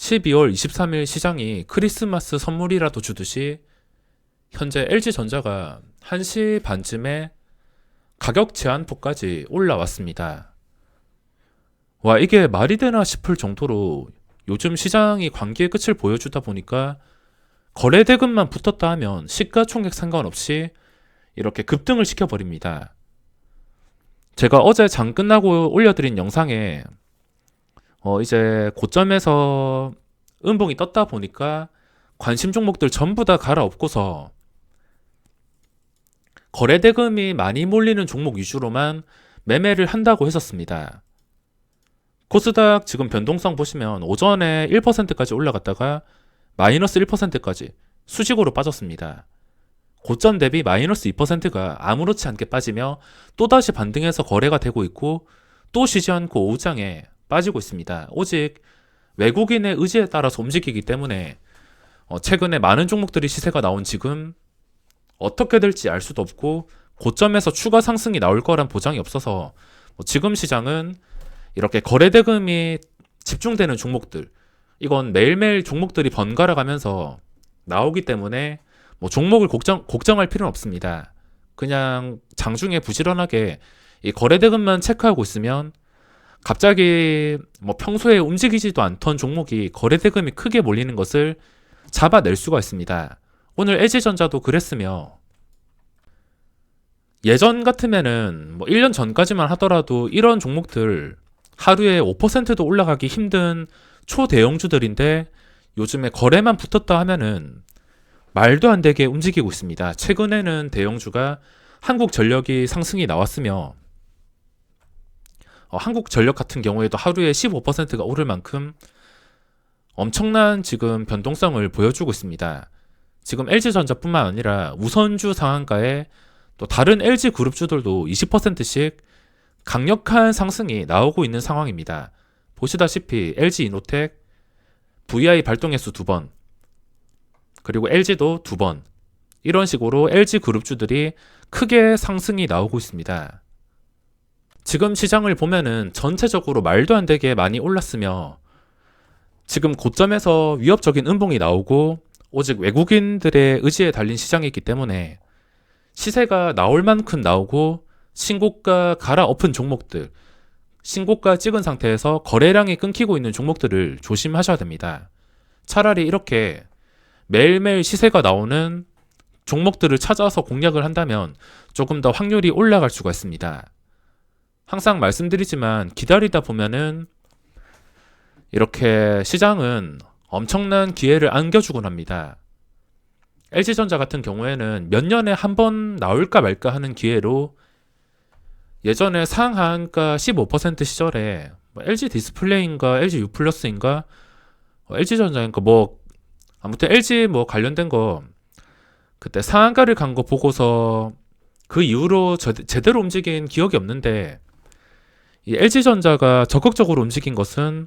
12월 23일 시장이 크리스마스 선물이라도 주듯이 현재 LG전자가 1시 반쯤에 가격 제한폭까지 올라왔습니다. 와, 이게 말이 되나 싶을 정도로 요즘 시장이 관계의 끝을 보여주다 보니까 거래대금만 붙었다 하면 시가총액 상관없이 이렇게 급등을 시켜버립니다. 제가 어제 장 끝나고 올려드린 영상에 이제 고점에서 음봉이 떴다 보니까 관심 종목들 전부 다 갈아엎고서 거래대금이 많이 몰리는 종목 위주로만 매매를 한다고 했었습니다. 코스닥 지금 변동성 보시면 오전에 1%까지 올라갔다가 마이너스 1%까지 수직으로 빠졌습니다. 고점 대비 마이너스 2%가 아무렇지 않게 빠지며 또다시 반등해서 거래가 되고 있고 또 쉬지 않고 오후장에 빠지고 있습니다. 오직 외국인의 의지에 따라서 움직이기 때문에 최근에 많은 종목들이 시세가 나온 지금 어떻게 될지 알 수도 없고 고점에서 추가 상승이 나올 거란 보장이 없어서 지금 시장은 이렇게 거래대금이 집중되는 종목들, 이건 매일매일 종목들이 번갈아 가면서 나오기 때문에 종목을 곡정할 필요는 없습니다. 그냥 장중에 부지런하게 이 거래대금만 체크하고 있으면 갑자기 평소에 움직이지도 않던 종목이 거래대금이 크게 몰리는 것을 잡아낼 수가 있습니다. 오늘 LG전자도 그랬으며, 예전 같으면은 1년 전까지만 하더라도 이런 종목들 하루에 5%도 올라가기 힘든 초대형주들인데 요즘에 거래만 붙었다 하면은 말도 안 되게 움직이고 있습니다. 최근에는 대형주가 한국전력이 상승이 나왔으며 한국전력 같은 경우에도 하루에 15%가 오를 만큼 엄청난 지금 변동성을 보여주고 있습니다. 지금 LG전자뿐만 아니라 우선주 상한가에 또 다른 LG그룹주들도 20%씩 강력한 상승이 나오고 있는 상황입니다. 보시다시피 LG이노텍 VI 발동횟수 2번, 그리고 LG도 2번, 이런 식으로 LG그룹주들이 크게 상승이 나오고 있습니다. 지금 시장을 보면은 전체적으로 말도 안 되게 많이 올랐으며 지금 고점에서 위협적인 음봉이 나오고 오직 외국인들의 의지에 달린 시장이기 때문에 시세가 나올 만큼 나오고 신고가 갈아엎은 종목들, 신고가 찍은 상태에서 거래량이 끊기고 있는 종목들을 조심하셔야 됩니다. 차라리 이렇게 매일매일 시세가 나오는 종목들을 찾아서 공략을 한다면 조금 더 확률이 올라갈 수가 있습니다. 항상 말씀드리지만 기다리다 보면은 이렇게 시장은 엄청난 기회를 안겨주곤 합니다. LG전자 같은 경우에는 몇 년에 한 번 나올까 말까 하는 기회로 예전에 상한가 15% 시절에 LG 디스플레이인가 LG U 플러스인가 LG전자인가 아무튼 LG 관련된 거 그때 상한가를 간 거 보고서 그 이후로 제대로 움직인 기억이 없는데, 이 LG전자가 적극적으로 움직인 것은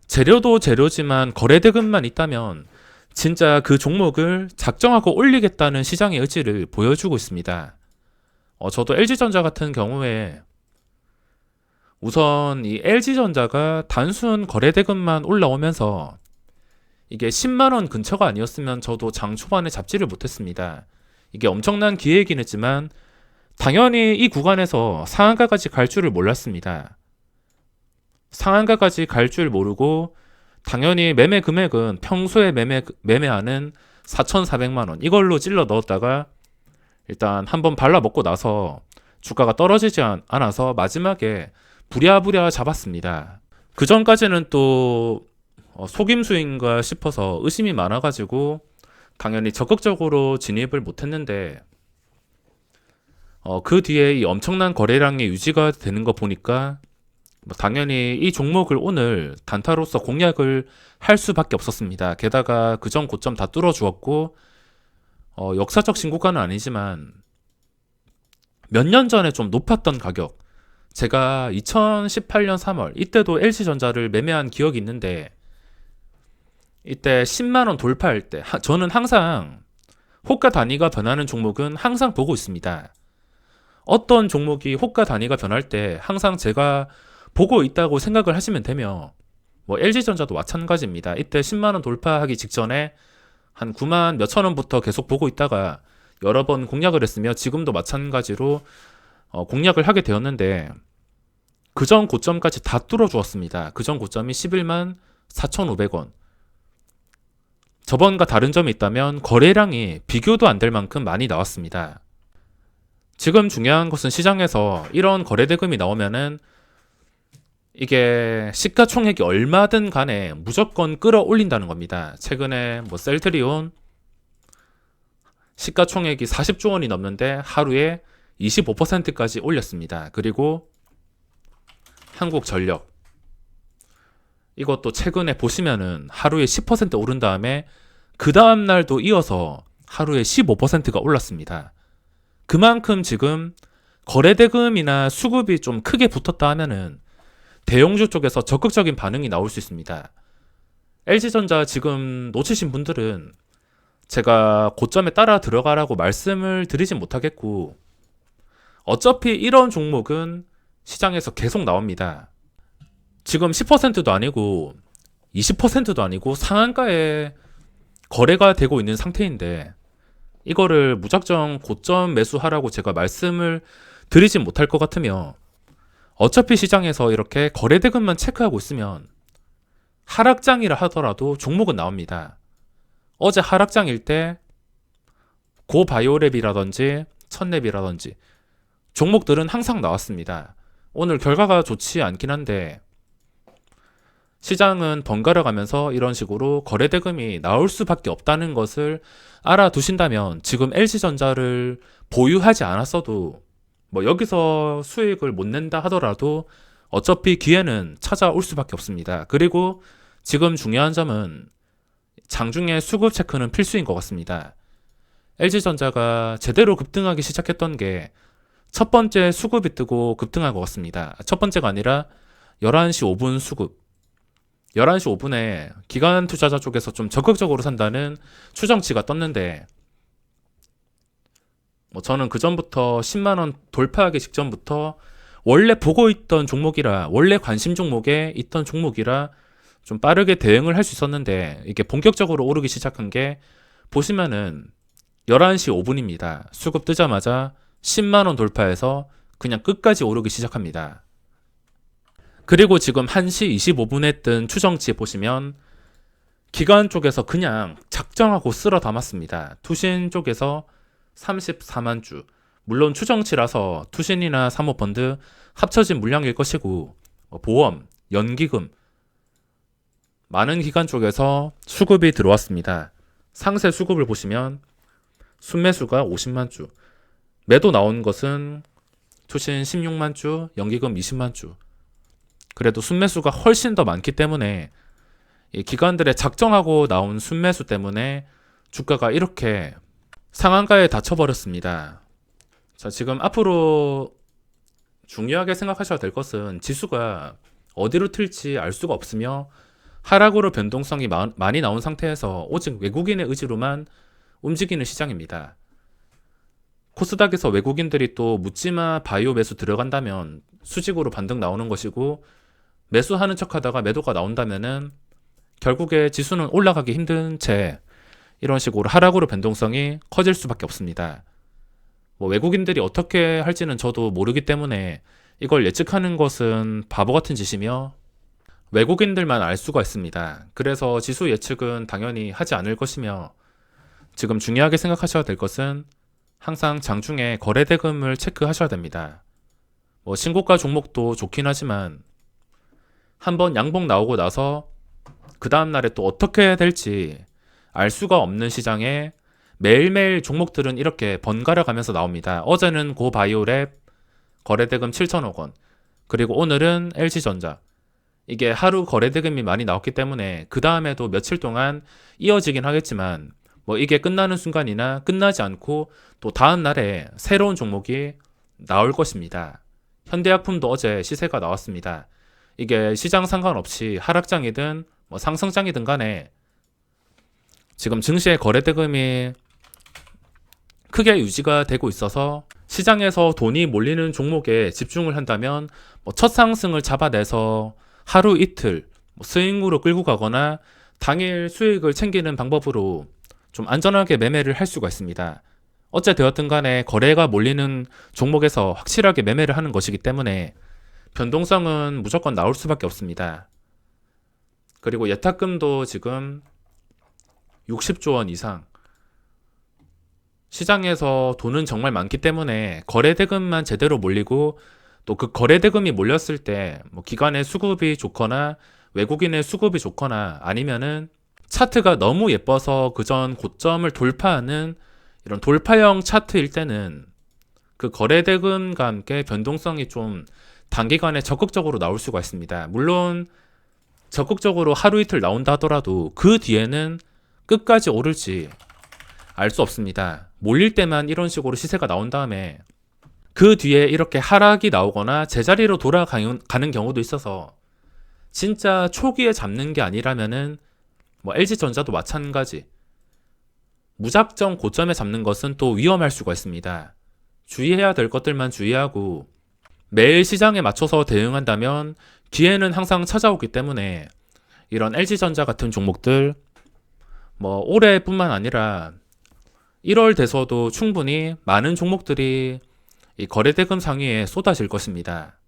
재료도 재료지만 거래대금만 있다면 진짜 그 종목을 작정하고 올리겠다는 시장의 의지를 보여주고 있습니다. 저도 LG전자 같은 경우에 우선 이 LG전자가 단순 거래대금만 올라오면서 이게 10만원 근처가 아니었으면 저도 장 초반에 잡지를 못했습니다. 이게 엄청난 기회이긴 했지만 당연히 이 구간에서 상한가까지 갈 줄을 몰랐습니다. 상한가까지 갈 줄 모르고 당연히 매매 금액은 평소에 매매하는 4,400만원 이걸로 찔러 넣었다가 일단 한번 발라먹고 나서 주가가 떨어지지 않아서 마지막에 부랴부랴 잡았습니다. 그 전까지는 또 속임수인가 싶어서 의심이 많아가지고 당연히 적극적으로 진입을 못했는데 그 뒤에 이 엄청난 거래량이 유지가 되는 거 보니까 당연히 이 종목을 오늘 단타로서 공략을 할 수밖에 없었습니다. 게다가 그전 고점 다 뚫어주었고 역사적 신고가는 아니지만 몇 년 전에 좀 높았던 가격, 제가 2018년 3월 이때도 LG전자를 매매한 기억이 있는데 이때 10만원 돌파할 때 저는 항상 호가 단위가 변하는 종목은 항상 보고 있습니다. 어떤 종목이 호가 단위가 변할 때 항상 제가 보고 있다고 생각을 하시면 되며 뭐 LG전자도 마찬가지입니다. 이때 10만원 돌파하기 직전에 한 9만 몇천 원부터 계속 보고 있다가 여러 번 공략을 했으며 지금도 마찬가지로 공략을 하게 되었는데 그전 고점까지 다 뚫어주었습니다. 그전 고점이 11만 4,500원. 저번과 다른 점이 있다면 거래량이 비교도 안 될 만큼 많이 나왔습니다. 지금 중요한 것은 시장에서 이런 거래대금이 나오면은 이게 시가총액이 얼마든 간에 무조건 끌어올린다는 겁니다. 최근에 뭐 셀트리온 시가총액이 40조 원이 넘는데 하루에 25%까지 올렸습니다. 그리고 한국전력 이것도 최근에 보시면은 하루에 10% 오른 다음에 그 다음 날도 이어서 하루에 15%가 올랐습니다. 그만큼 지금 거래대금이나 수급이 좀 크게 붙었다 하면은 대형주 쪽에서 적극적인 반응이 나올 수 있습니다. LG전자 지금 놓치신 분들은 제가 고점에 따라 들어가라고 말씀을 드리진 못하겠고 어차피 이런 종목은 시장에서 계속 나옵니다. 지금 10%도 아니고 20%도 아니고 상한가에 거래가 되고 있는 상태인데 이거를 무작정 고점 매수하라고 제가 말씀을 드리진 못할 것 같으며 어차피 시장에서 이렇게 거래대금만 체크하고 있으면 하락장이라 하더라도 종목은 나옵니다. 어제 하락장일 때 고바이오랩이라든지 천랩이라든지 종목들은 항상 나왔습니다. 오늘 결과가 좋지 않긴 한데 시장은 번갈아 가면서 이런 식으로 거래대금이 나올 수밖에 없다는 것을 알아두신다면 지금 LG전자를 보유하지 않았어도 뭐 여기서 수익을 못 낸다 하더라도 어차피 기회는 찾아올 수밖에 없습니다. 그리고 지금 중요한 점은 장중에 수급 체크는 필수인 것 같습니다. LG전자가 제대로 급등하기 시작했던 게 첫 번째 수급이 뜨고 급등한 것 같습니다. 첫 번째가 아니라 11시 5분 수급. 11시 5분에 기관 투자자 쪽에서 좀 적극적으로 산다는 추정치가 떴는데 뭐 저는 그 전부터 10만원 돌파하기 직전부터 원래 보고 있던 종목이라 원래 관심 종목에 있던 종목이라 좀 빠르게 대응을 할 수 있었는데 이게 본격적으로 오르기 시작한 게 보시면은 11시 5분입니다. 수급 뜨자마자 10만원 돌파해서 그냥 끝까지 오르기 시작합니다. 그리고 지금 1시 25분에 뜬 추정치 보시면 기관 쪽에서 그냥 작정하고 쓸어 담았습니다. 투신 쪽에서 34만 주. 물론 추정치라서 투신이나 사모펀드 합쳐진 물량일 것이고 보험, 연기금 많은 기관 쪽에서 수급이 들어왔습니다. 상세 수급을 보시면 순매수가 50만 주, 매도 나온 것은 투신 16만 주, 연기금 20만 주. 그래도 순매수가 훨씬 더 많기 때문에 이 기관들의 작정하고 나온 순매수 때문에 주가가 이렇게 상한가에 닫혀버렸습니다. 자, 지금 앞으로 중요하게 생각하셔야 될 것은 지수가 어디로 튈지 알 수가 없으며 하락으로 변동성이 많이 나온 상태에서 오직 외국인의 의지로만 움직이는 시장입니다. 코스닥에서 외국인들이 또 묻지마 바이오 매수 들어간다면 수직으로 반등 나오는 것이고 매수하는 척하다가 매도가 나온다면은 결국에 지수는 올라가기 힘든 채 이런 식으로 하락으로 변동성이 커질 수밖에 없습니다. 뭐 외국인들이 어떻게 할지는 저도 모르기 때문에 이걸 예측하는 것은 바보 같은 짓이며 외국인들만 알 수가 있습니다. 그래서 지수 예측은 당연히 하지 않을 것이며 지금 중요하게 생각하셔야 될 것은 항상 장중에 거래대금을 체크하셔야 됩니다. 뭐 신고가 종목도 좋긴 하지만 한번 양봉 나오고 나서 그 다음날에 또 어떻게 될지 알 수가 없는 시장에 매일매일 종목들은 이렇게 번갈아 가면서 나옵니다. 어제는 고바이오랩 거래대금 7천억 원, 그리고 오늘은 LG전자. 이게 하루 거래대금이 많이 나왔기 때문에 그 다음에도 며칠 동안 이어지긴 하겠지만 뭐 이게 끝나는 순간이나 끝나지 않고 또 다음 날에 새로운 종목이 나올 것입니다. 현대약품도 어제 시세가 나왔습니다. 이게 시장 상관없이 하락장이든 뭐 상승장이든 간에 지금 증시의 거래대금이 크게 유지가 되고 있어서 시장에서 돈이 몰리는 종목에 집중을 한다면 뭐 첫 상승을 잡아내서 하루 이틀 스윙으로 끌고 가거나 당일 수익을 챙기는 방법으로 좀 안전하게 매매를 할 수가 있습니다. 어째 되었든 간에 거래가 몰리는 종목에서 확실하게 매매를 하는 것이기 때문에 변동성은 무조건 나올 수밖에 없습니다. 그리고 예탁금도 지금 60조 원 이상, 시장에서 돈은 정말 많기 때문에 거래대금만 제대로 몰리고 또 그 거래대금이 몰렸을 때 뭐 기관의 수급이 좋거나 외국인의 수급이 좋거나 아니면은 차트가 너무 예뻐서 그전 고점을 돌파하는 이런 돌파형 차트일 때는 그 거래대금과 함께 변동성이 좀 단기간에 적극적으로 나올 수가 있습니다. 물론 적극적으로 하루 이틀 나온다 하더라도 그 뒤에는 끝까지 오를지 알 수 없습니다. 몰릴 때만 이런 식으로 시세가 나온 다음에 그 뒤에 이렇게 하락이 나오거나 제자리로 돌아가는 경우도 있어서 진짜 초기에 잡는 게 아니라면은 뭐 LG전자도 마찬가지, 무작정 고점에 잡는 것은 또 위험할 수가 있습니다. 주의해야 될 것들만 주의하고 매일 시장에 맞춰서 대응한다면 기회는 항상 찾아오기 때문에 이런 LG전자 같은 종목들 뭐 올해뿐만 아니라 1월 돼서도 충분히 많은 종목들이 이 거래대금 상위에 쏟아질 것입니다.